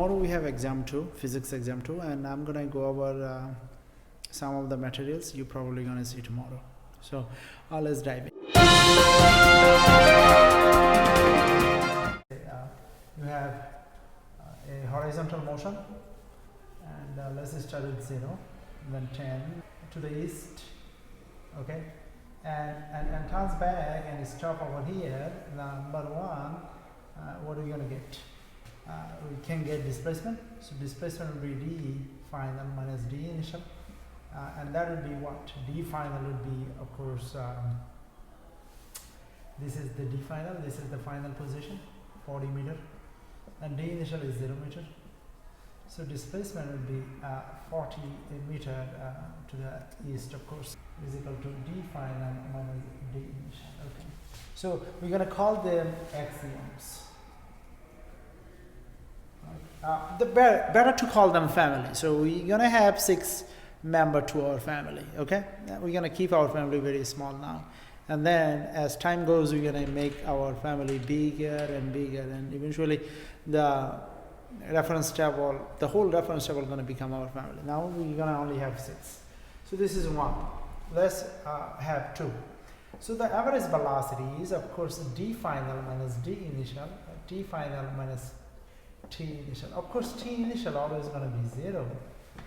Tomorrow we have exam 2, physics exam 2, and I'm gonna go over some of the materials you're probably gonna see tomorrow. So let's dive in. You have a horizontal motion, and let's start with 0, then 10 to the east, okay, and turns back and stop over here. Number 1, what are we gonna get? We can get displacement, so displacement will be d final minus d initial, and that would be what? D final would be, of course, this is the d final, this is the final position, 40 meter, and d initial is 0 meter, so displacement would be 40 meter to the east, of course, is equal to d final minus d initial. Okay, so we're going to call them axioms. Better to call them family. So we're gonna have 6 member to our family. Okay, we're gonna keep our family very small now, and then as time goes, we're gonna make our family bigger and bigger, and eventually the reference table, the whole reference table, is gonna become our family. Now we're gonna only have 6. So this is 1. Let's have 2. So the average velocity is, of course, d final minus d initial, t final minus t initial. Of course, t initial always going to be 0,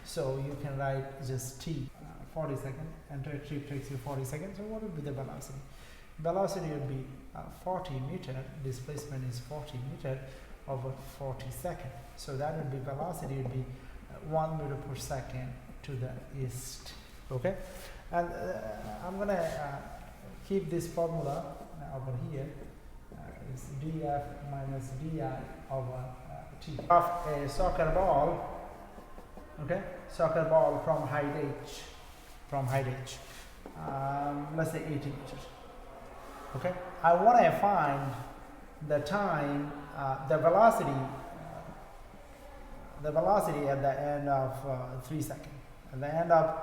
so you can write just t, 40 seconds, and it takes you 40 seconds. So what would be the velocity? Velocity would be 40 meter, displacement is 40 meter over 40 seconds. So that would be, velocity would be 1 meter per second to the east. Okay, and I'm going to keep this formula over here. It's df minus di over t. Of a soccer ball, okay, soccer ball from height h, let's say 80 meters. Okay, I want to find the time, the velocity at the end of 3 seconds. At the end of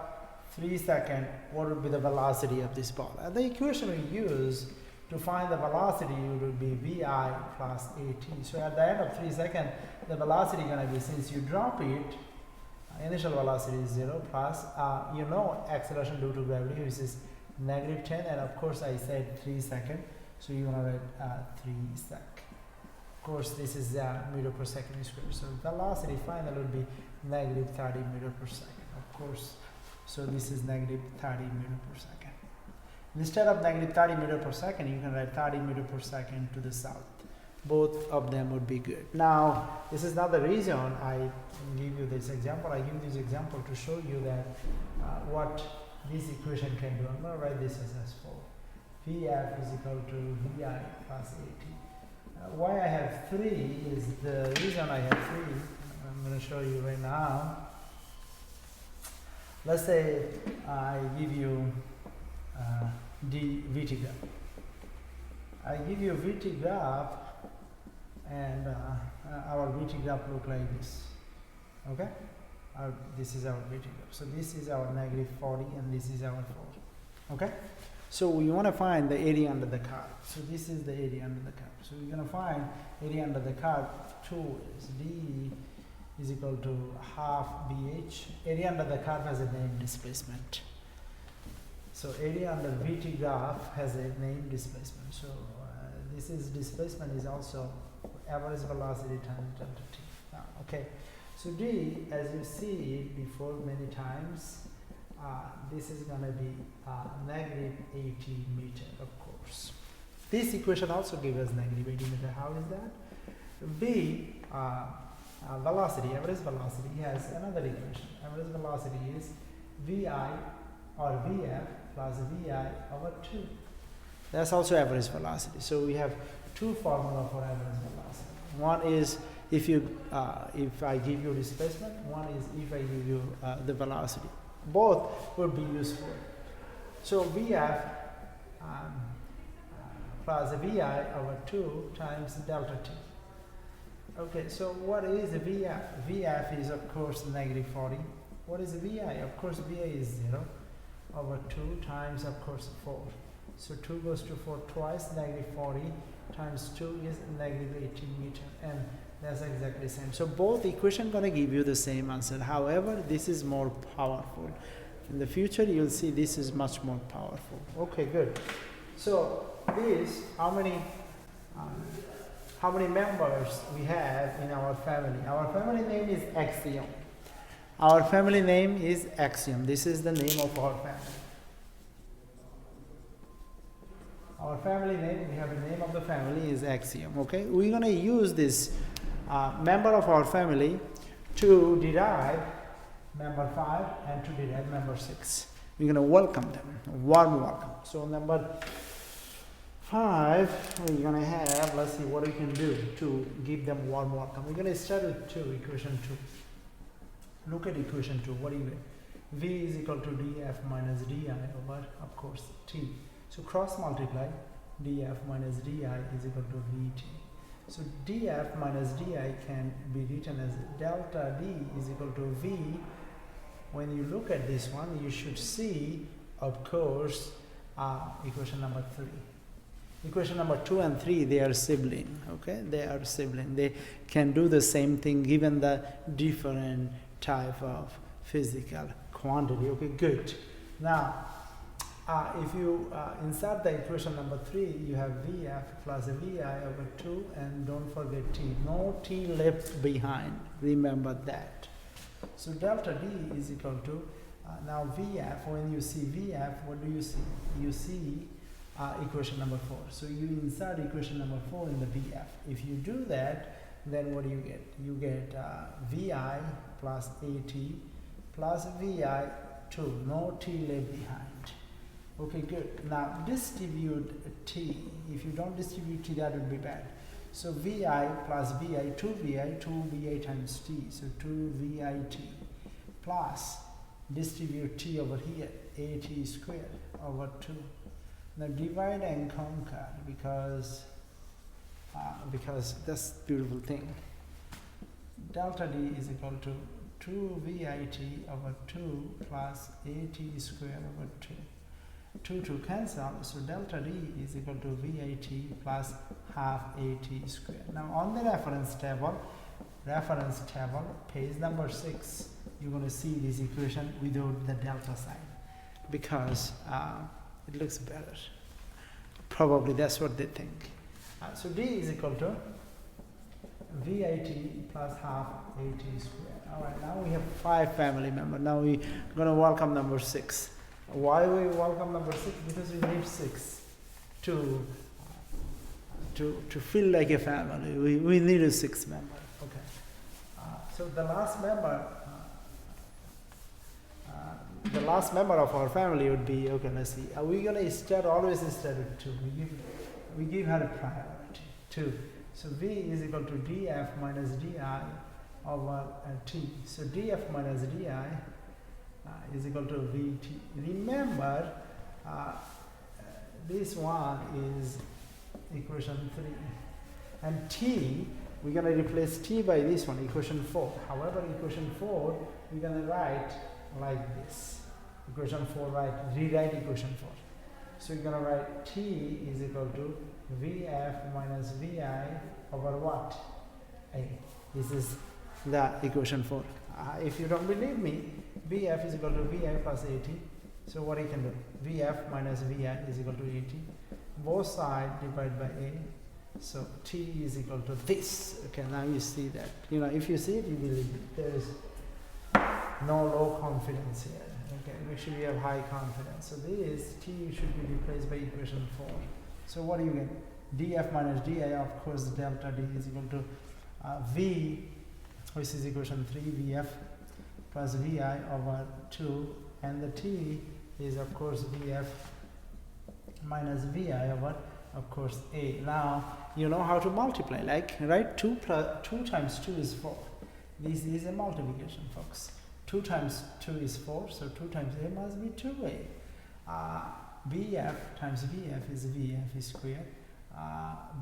3 seconds, what would be the velocity of this ball? And the equation we use to find the velocity would be vi plus at. So at the end of 3 seconds, the velocity is going to be, since you drop it, initial velocity is 0 plus, acceleration due to gravity, which is negative 10, and of course I said 3 seconds, so you're going to write 3 sec. Of course, this is meter per second squared, so velocity final would be negative 30 meter per second, of course. So this is negative 30 meter per second. Instead of negative 30 meter per second, you can write 30 meter per second to the south. Both of them would be good. Now, this is not the reason I give you this example. I give this example to show you that what this equation can do. I'm going to write this as 4. Vf is equal to vi plus at. Why I have 3 is, the reason I have 3, I'm going to show you right now. Let's say I give you VT graph. I give you VT graph, and our VT graph look like this. Okay, this is our VT graph. So this is our negative 40, and this is our 4. Okay, so we want to find the area under the curve. So this is the area under the curve. So we're going to find area under the curve 2 is d is equal to half bh. Area under the curve has a name, displacement. So area under VT graph has a name, displacement. So this is displacement is also average velocity times delta t. Okay, so d, as you see before many times, this is going to be negative 80 meter, of course. This equation also gives us negative 80 meter. How is that? V, velocity, average velocity, has another equation. Average velocity is vi or vf plus vi over 2. That's also average velocity. So we have 2 formula for average velocity. One is if I give you displacement. One is if I give you the velocity. Both would be useful. So vf plus vi over 2 times delta t. Okay, so what is vf? Vf is, of course, negative 40. What is vi? Of course, vi is 0 over 2 times, of course, 4. So 2 goes to 4 twice, negative 40 times 2 is negative 18 meter, and That's exactly the same. So both equation gonna give you the same answer. However, this is more powerful. In the future, you'll see this is much more powerful. Okay, good. So this, how many members we have in our family? Our family name is Axiom. Our family name is Axiom. This is the name of our family. Our family name, we have the name of the family is Axiom. Okay, we're gonna use this member of our family to derive member 5 and to derive member 6. We're going to welcome them, warm welcome. So number 5, we're going to have, let's see what we can do to give them warm welcome. We're going to start with 2, equation 2. Look at equation 2, what do you get? V is equal to df minus di over, of course, t. So cross multiply, df minus di is equal to vt. So df minus di can be written as delta d is equal to v. When you look at this one, you should see, of course, equation number 3. Equation number 2 and 3, they are sibling. Okay, they are sibling. They can do the same thing given the different type of physical quantity. Okay, good. Now, if you insert the equation number 3, you have Vf plus Vi over 2, and don't forget T. No T left behind. Remember that. So delta D is equal to, now Vf, when you see Vf, what do you see? You see equation number 4. So you insert equation number 4 in the Vf. If you do that, then what do you get? You get Vi plus At plus Vi 2. No T left behind. Okay, good. Now distribute T. If you don't distribute T, that would be bad. So Vi plus Vi, 2Vi times T. So 2ViT plus distribute T over here, At squared over 2. Now divide and conquer because that's the beautiful thing. Delta D is equal to 2ViT over 2 plus At squared over 2. 2 to cancel, so delta D is equal to VAT plus half AT squared. Now on the reference table, page number 6, you're going to see this equation without the delta sign because it looks better. Probably that's what they think. So D is equal to VAT plus half AT squared. Alright, now we have 5 family members. Now we're going to welcome number 6. Why we welcome number 6? Because we need 6 to feel like a family. We need a 6 member. Okay. So the last member of our family would be, okay, let's see. Are we gonna always start with 2? We give her a priority. 2. So V is equal to df minus di over t. So df minus di is equal to Vt. Remember, this one is equation 3. And T, we're going to replace T by this one, equation 4. However, equation 4, we're going to write like this. Equation 4, rewrite equation 4. So you're going to write T is equal to Vf minus Vi over what? A. This is the equation 4. If you don't believe me, Vf is equal to Vi plus At. So what you can do? Vf minus Vi is equal to At. Both sides divided by A. So T is equal to this. Okay, now you see that. You know, if you see it, you believe it. There is no low confidence here. Okay, make sure you have high confidence. So this T should be replaced by equation 4. So what do you get? Df minus di, of course, delta D is equal to V, which is equation 3, Vf plus Vi over 2, and the T is, of course, Vf minus Vi over, of course, A. Now, you know how to multiply, like, right? 2 times 2 is 4. This is a multiplication, folks. 2 times 2 is 4, so 2 times A must be 2A. Vf times Vf is Vf squared.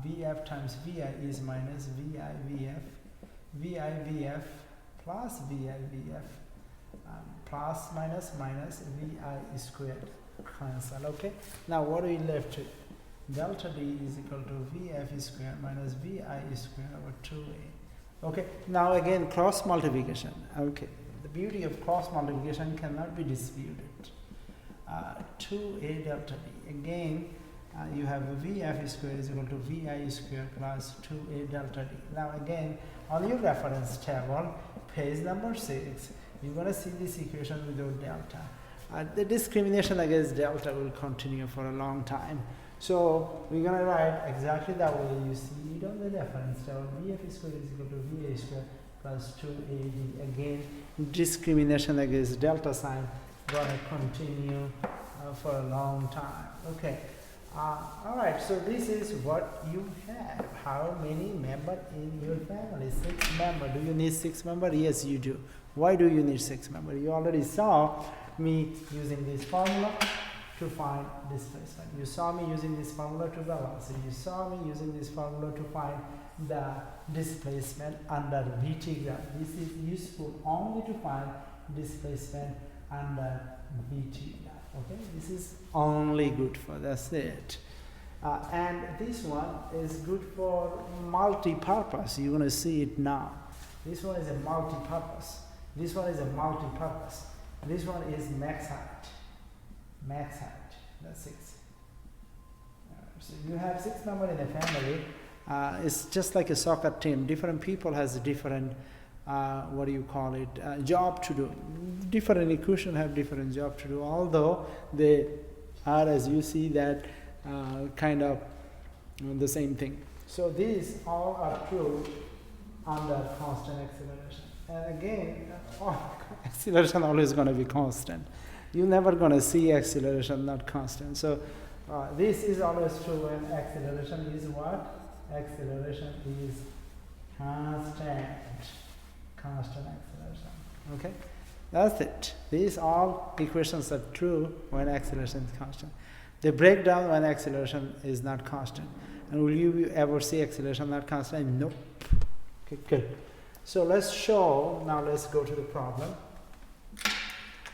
Vf times Vi is minus Vi Vf. Vi Vf plus Vi Vf. Plus minus Vi squared. Cancel, okay? Now what are we left with? Delta D is equal to Vf squared minus Vi squared over 2A. Okay, now again cross multiplication. Okay, the beauty of cross multiplication cannot be disputed. 2a delta d. Again, you have vf squared is equal to vi squared plus 2a delta d. Now again, on your reference table, page number 6, you're going to see this equation without delta. The discrimination against delta will continue for a long time. So we're going to write exactly that way. You see it on the reference table. Vf squared is equal to va squared plus 2ad. Again, discrimination against delta sign going to continue for a long time. Okay. All right. So this is what you have. How many members in your family? 6 members. Do you need 6 members? Yes, you do. Why do you need 6 members? You already saw me using this formula to find displacement. You saw me using this formula to velocity. You saw me using this formula to find the displacement under VT graph. This is useful only to find displacement under VT graph. Okay, this is only good for that's it. And this one is good for multi-purpose. You're going to see it now. This one is a multi-purpose. This one is a multi-purpose. This one is max height. Max height. That's 6. So you have 6 members in a family. It's just like a soccer team. Different people has different what do you call it? Job to do. Different equation have different job to do. Although they are, as you see, that kind of the same thing. So these all are true under constant acceleration. And again, acceleration always going to be constant. You're never going to see acceleration not constant. So this is always true when acceleration is what? Acceleration is constant. Constant acceleration. Okay? That's it. These all equations are true when acceleration is constant. They break down when acceleration is not constant. And will you ever see acceleration not constant? Nope. Okay, good. So let's show, now let's go to the problem.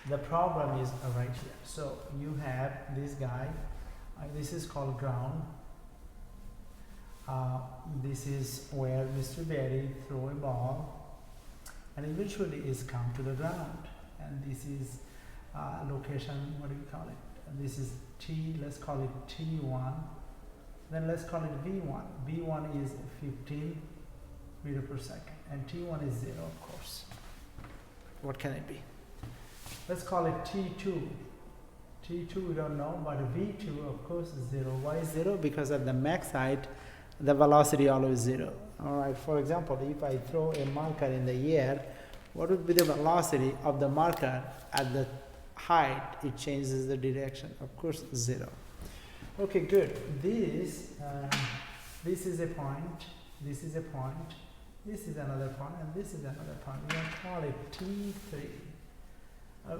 The problem is right here. So you have this guy, this is called ground. This is where Mr. Berry throw a ball and eventually is come to the ground. And this is location, what do you call it? This is T, let's call it T1. Then let's call it V1. V1 is 15 meter per second. And T1 is 0, of course. What can it be? Let's call it T2. T2 we don't know, but V2 of course is 0. Why is 0? Because at the max height, the velocity always 0. Alright, for example, if I throw a marker in the air, what would be the velocity of the marker at the height it changes the direction? Of course 0. Okay, good. This is a point, this is a point, this is another point, and this is another point. We can call it T3.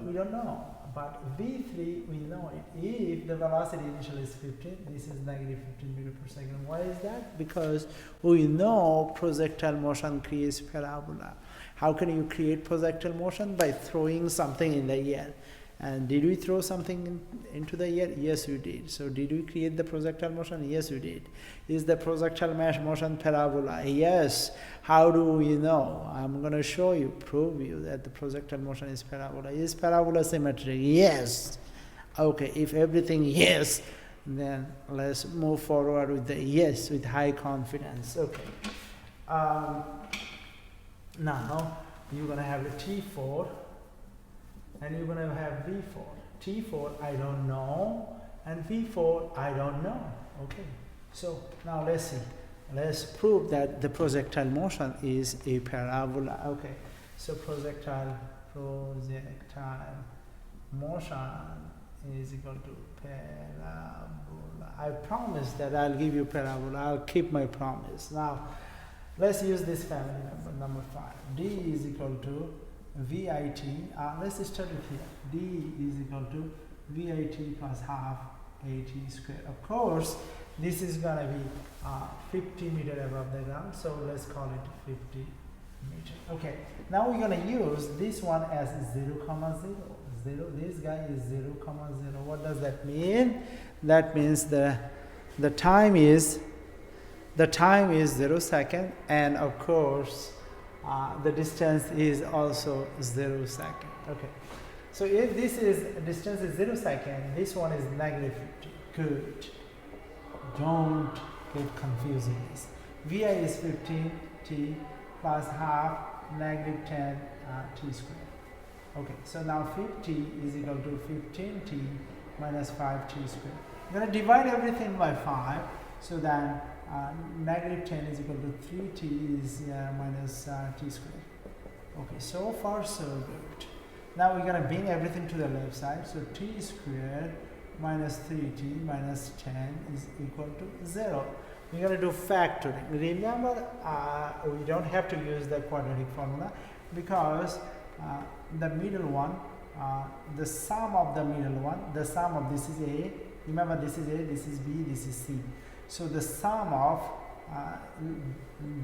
We don't know, but V3 we know it. If the velocity initially is 15, this is negative 15 meter per second. Why is that? Because we know projectile motion creates parabola. How can you create projectile motion? By throwing something in the air. And did we throw something into the air? Yes, we did. So did we create the projectile motion? Yes, we did. Is the projectile motion parabola? Yes. How do we know? I'm going to show you, prove you that the projectile motion is parabola. Is parabola symmetric? Yes. Okay, if everything yes, then let's move forward with the yes with high confidence. Okay. Now you're going to have a T4. And you're going to have V4. T4 I don't know, and V4 I don't know. Okay, so now let's see. Let's prove that the projectile motion is a parabola. Okay, so projectile motion is equal to parabola. I promise that I'll give you parabola. I'll keep my promise. Now, let's use this family member, number 5. D is equal to VIT, let's start with here. D is equal to VIT plus half AT squared. Of course, this is going to be 50 meter above the ground, so let's call it 50 meter. Okay, now we're going to use this one as 0, 0. This guy is 0, 0. What does that mean? That means the time is 0 second, and of course the distance is also 0 second. Okay. So if this is distance is 0 second, this one is negative 50. Good. Don't get confused with this. Vi is 15 t plus half negative 10 t squared. Okay, so now 50 is equal to 15t minus 5t squared. I'm going to divide everything by 5, so then negative 10 is equal to 3t is minus t squared. Okay, so far so good. Now we're going to bring everything to the left side, so t squared minus 3t minus 10 is equal to 0. We're going to do factoring. Remember, we don't have to use the quadratic formula because the middle one, the sum of the middle one, the sum of this is A. Remember, this is A, this is B, this is C. So the sum of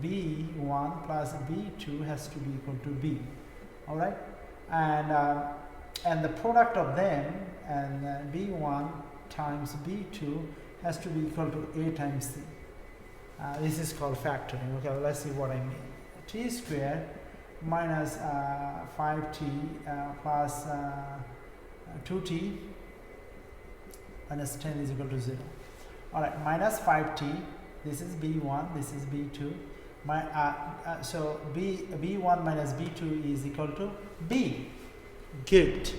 B1 plus B2 has to be equal to B. All right, and the product of them and B1 times B2 has to be equal to A times C. This is called factoring. Okay, let's see what I mean. T squared minus 5t plus 2t minus 10 is equal to 0. Alright, minus 5t, this is B1, this is B2. So B1 minus B2 is equal to B. Good.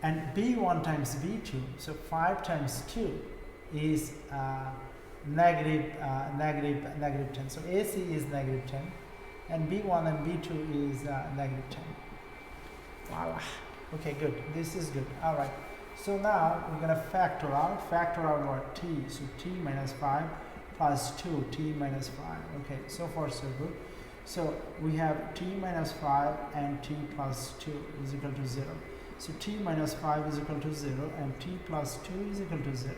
And B1 times B2, so 5 times 2 is negative 10. So AC is negative 10. And B1 and B2 is negative 10. Voila. Okay, good. This is good. All right. So now we're going to factor out what? T. So T minus 5 plus 2, T minus 5. Okay, so far so good. So we have T minus 5 and T plus 2 is equal to 0. So T minus 5 is equal to 0 and T plus 2 is equal to 0.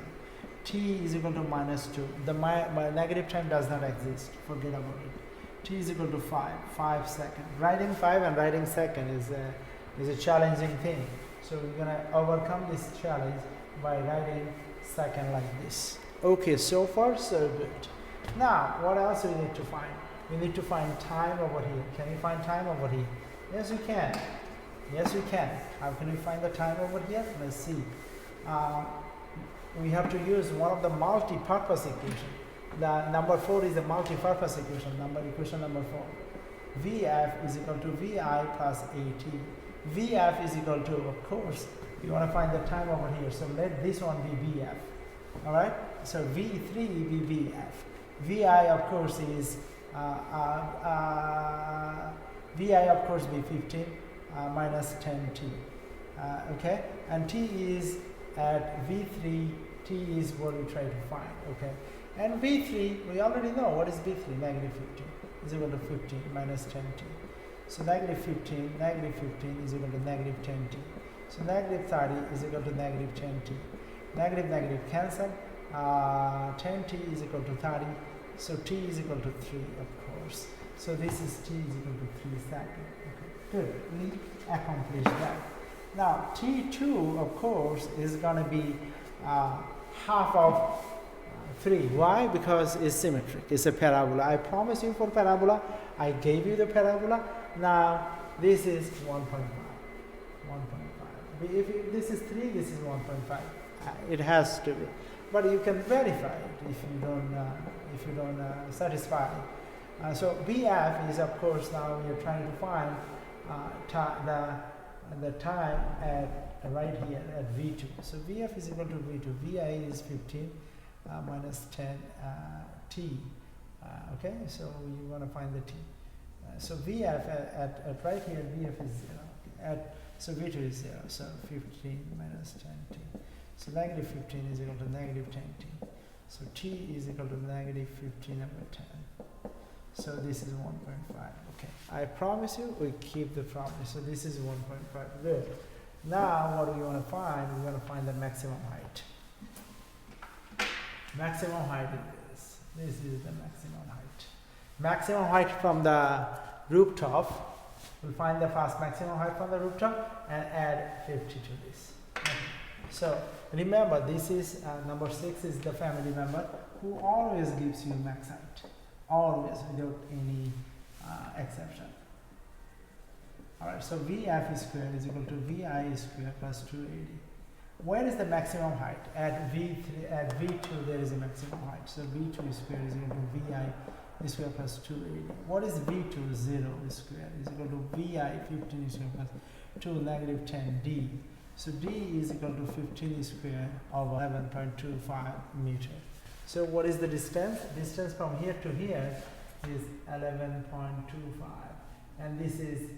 T is equal to minus 2. The negative time does not exist. Forget about it. T is equal to 5 seconds. Writing 5 and writing second is a challenging thing. So we're going to overcome this challenge by writing second like this. Okay, so far so good. Now, what else we need to find? We need to find time over here. Can you find time over here? Yes, we can. Yes, we can. How can we find the time over here? Let's see. We have to use one of the multi-purpose equations. The number 4 is a multi-purpose equation, equation number 4. Vf is equal to Vi plus At. Vf is equal to, of course, you want to find the time over here. So let this one be Vf. All right. So V3 be Vf. Vi, of course, is Vi, of course, be 15 minus 10t. Okay. And t is at V3. T is what we try to find. Okay. And V3, we already know what is V3, negative 15 is equal to 15 minus 10t. So negative 15 is equal to negative 10t. So negative 30 is equal to negative 10t. Negative cancel. 10t is equal to 30. So t is equal to 3, of course. So this is t is equal to 3 seconds. Okay, good. We accomplished that. Now t2, of course, is going to be half of 3. Why? Because it's symmetric. It's a parabola. I promise you for parabola. I gave you the parabola. Now this is 1.5. 1.5. If this is 3, this is 1.5. It has to be. But you can verify it if you don't satisfy. So BF is, of course, now we are trying to find the time at right here at V2. So VF is equal to V2. VI is 15 minus 10 T. Okay, so you want to find the T. So VF at right here, VF is 0. So V2 is 0. So 15 minus 10 T. So negative 15 is equal to negative 10 T. So T is equal to negative 15 over 10. So this is 1.5. Okay, I promise you we keep the promise. So this is 1.5. Good. Now what do we want to find? We want to find the maximum height. Maximum height is this. This is the maximum height. Maximum height from the rooftop. We'll find the first maximum height from the rooftop and add 50 to this. Okay. So remember, this is number 6 is the family member who always gives you max height. Always, without any exception. square. So VF square is equal to VI square plus 280. Where is the maximum height? At V3, at V2 there is a maximum height. So V2 square is equal to VI square plus 280. What is V2? 0 square is equal to VI 15 square plus 2 negative 10D. So D is equal to 15 square over 11.25 meter. So what is the distance? Distance from here to here is 11.25, and this is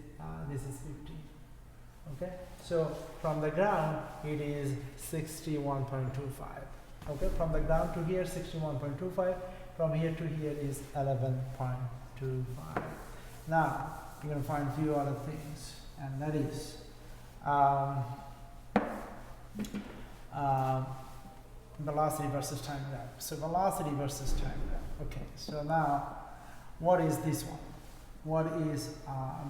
15. Okay, so from the ground it is 61.25. Okay, from the ground to here 61.25. From here to here is 11.25. Now you're going to find a few other things, and that is velocity versus time graph. So velocity versus time graph. Okay, so now what is this one? What is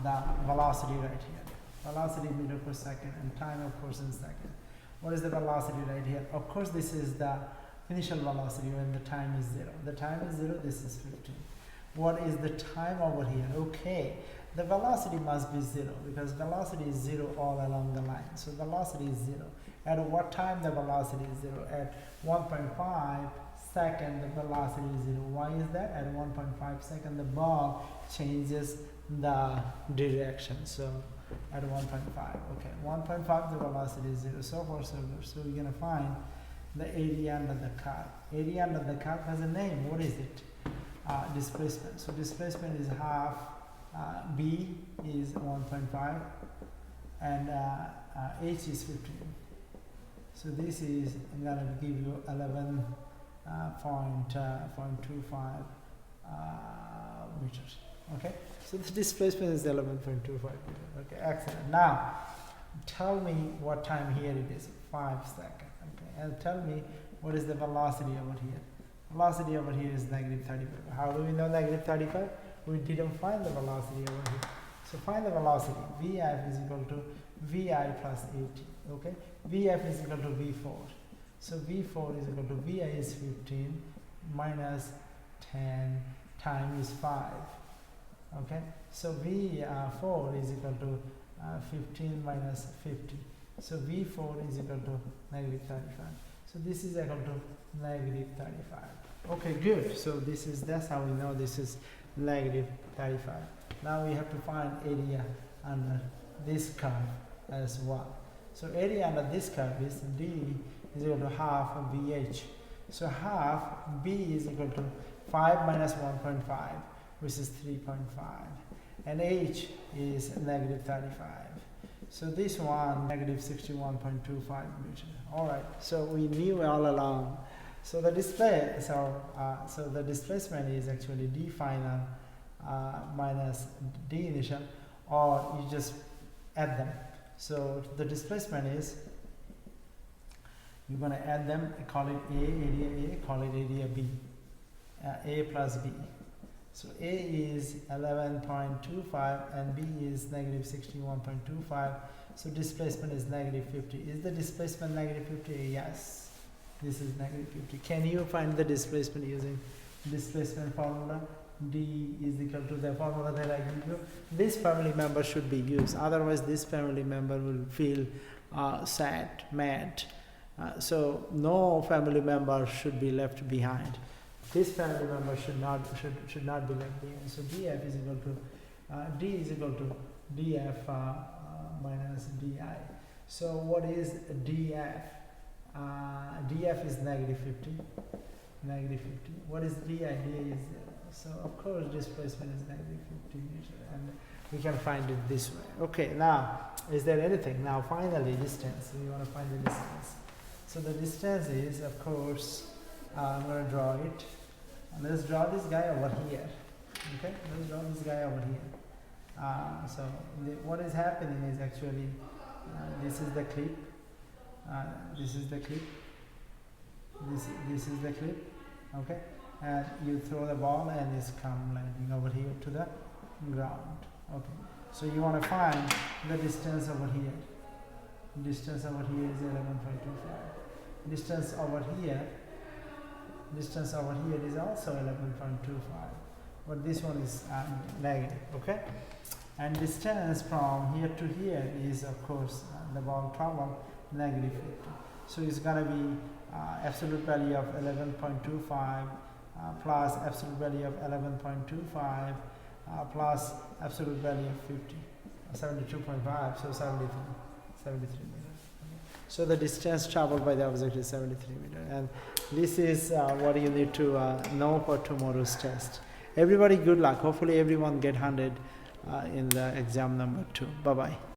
the velocity right here? Velocity meter per second and time of course in second. What is the velocity right here? Of course this is the initial velocity when the time is 0. The time is 0, this is 15. What is the time over here? Okay, the velocity must be 0 because velocity is 0 all along the line. So velocity is 0. At what time the velocity is 0? At 1.5 second the velocity is 0. Why is that? At 1.5 second the ball changes the direction. So at 1.5, okay, 1.5 the velocity is 0, so far so good. So we're gonna find the area under the curve. Area under the curve has a name. What is it? Displacement. So displacement is half, B is 1.5 and H is 15. So this is gonna give you 11.25 meters. Okay, so the displacement is 11.25 meters. Okay, excellent. Now tell me what time here it is. 5 seconds. Okay, and tell me what is the velocity over here. Velocity over here is negative 35. How do we know negative 35? We didn't find the velocity over here. So find the velocity. VF is equal to VI plus 80. Okay, VF is equal to V4. So V4 is equal to VI is 15 minus 10 time is 5. Okay, so V4 is equal to 15 minus 50. So V4 is equal to negative 35. So this is equal to negative 35. Okay, good. So that's how we know this is negative 35. Now we have to find area under this curve as well. So area under this curve is D is equal to half of VH. So half B is equal to 5 minus 1.5, which is 3.5. And H is negative 35. So this one, negative 61.25 meters. All right, so we knew all along. So the so the displacement is actually D final minus D initial, or you just add them. So the displacement is, you're going to add them, call it A, area A, call it area B, A plus B. So A is 11.25 and B is negative 61.25. So displacement is negative 50. Is the displacement negative 50? Yes, this is negative 50. Can you find the displacement using displacement formula? D is equal to the formula that I give you. This family member should be used. Otherwise, this family member will feel sad, mad. So no family member should be left behind. This family member should not be left behind. So DF is equal to D is equal to DF minus DI. So what is DF? DF is negative 50. Negative 50. What is DI? DI is 0. So of course displacement is negative 50 meters, and we can find it this way. Okay, now is there anything? Now finally distance. We want to find the distance. So the distance is, of course, I'm going to draw it. And let's draw this guy over here. Okay, let's draw this guy over here. So what is happening is actually this is the clip. This is the clip. This is the clip. Okay, and you throw the ball and it's come landing over here to the ground. Okay, so you want to find the distance over here. Distance over here is 11.25. Distance over here is also 11.25, but this one is negative. Okay, And distance from here to here is, of course, the ball problem, negative 50. So it's going to be absolute value of 11.25 plus absolute value of 11.25 plus absolute value of 50, 72.5, so 73 meters. So the distance traveled by the object is 73 meters. And this is what you need to know for tomorrow's test. Everybody, good luck. Hopefully everyone get 100 in the exam number 2. Bye-bye.